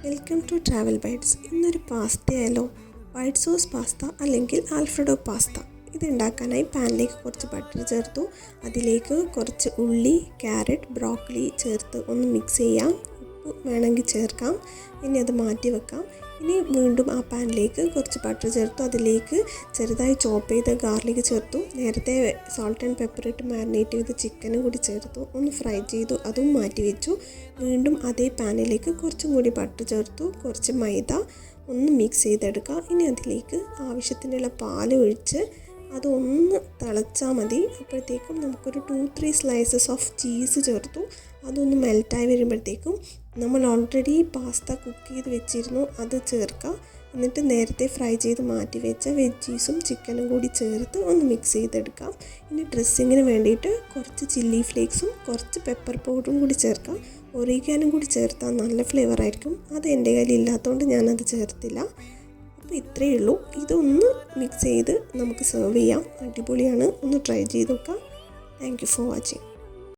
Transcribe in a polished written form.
Welcome to travel bites. ഇന്നൊരു പാസ്തയായാലോ? White sauce pasta അല്ലെങ്കിൽ ആൽഫ്രെഡോ പാസ്ത. ഇതുണ്ടാക്കാനായി പാനിലേക്ക് കുറച്ച് ബട്ടർ ചേർത്തു. അതിലേക്ക് കുറച്ച് ഉള്ളി, ക്യാരറ്റ്, ബ്രോക്കലി ചേർത്ത് ഒന്ന് മിക്സ് ചെയ്യാം. ഉപ്പ് വേണമെങ്കിൽ ചേർക്കാം. ഇനി അത് മാറ്റി വെക്കാം. ഇനി വീണ്ടും ആ പാനിലേക്ക് കുറച്ച് ബട്ടർ ചേർത്തു. അതിലേക്ക് ചെറുതായി ചോപ്പ് ചെയ്ത ഗാർലിക് ചേർത്തു. നേരത്തെ സോൾട്ട് ആൻഡ് പെപ്പർ ഇട്ട് മാരിനേറ്റ് ചെയ്ത് ചിക്കനും കൂടി ചേർത്തു. ഒന്ന് ഫ്രൈ ചെയ്തു, അതും മാറ്റി വെച്ചു. വീണ്ടും അതേ പാനിലേക്ക് കുറച്ചും കൂടി ബട്ടർ ചേർത്തു. കുറച്ച് മൈദ ഒന്ന് മിക്സ് ചെയ്തെടുക്കുക. ഇനി അതിലേക്ക് ആവശ്യത്തിനുള്ള പാൽ ഒഴിച്ച് അതൊന്ന് തിളച്ചാൽ മതി. അപ്പോഴത്തേക്കും നമുക്കൊരു 2-3 സ്ലൈസസ് ഓഫ് ചീസ് ചേർത്തു. അതൊന്ന് മെൽറ്റായി വരുമ്പോഴത്തേക്കും നമ്മൾ ഓൾറെഡി പാസ്ത കുക്ക് ചെയ്ത് വെച്ചിരുന്നു, അത് ചേർക്കുക. എന്നിട്ട് നേരത്തെ ഫ്രൈ ചെയ്ത് മാറ്റി വെച്ച വെജീസും ചിക്കനും കൂടി ചേർത്ത് ഒന്ന് മിക്സ് ചെയ്തെടുക്കാം. ഇനി ഡ്രസ്സിങ്ങിന് വേണ്ടിയിട്ട് കുറച്ച് ചില്ലി ഫ്ലേക്സും കുറച്ച് പെപ്പർ പൗഡറും കൂടി ചേർക്കാം. ഒറിഗാനും കൂടി ചേർത്താൽ നല്ല ഫ്ലേവറായിരിക്കും. അത് എൻ്റെ കയ്യിൽ ഇല്ലാത്തതുകൊണ്ട് ഞാനത് ചേർത്തില്ല. അപ്പോൾ ഇത്രയേ ഉള്ളൂ. ഇതൊന്ന് മിക്സ് ചെയ്ത് നമുക്ക് സെർവ് ചെയ്യാം. അടിപൊളിയാണ്. ഒന്ന് ട്രൈ ചെയ്ത് നോക്കാം. Thank you for watching.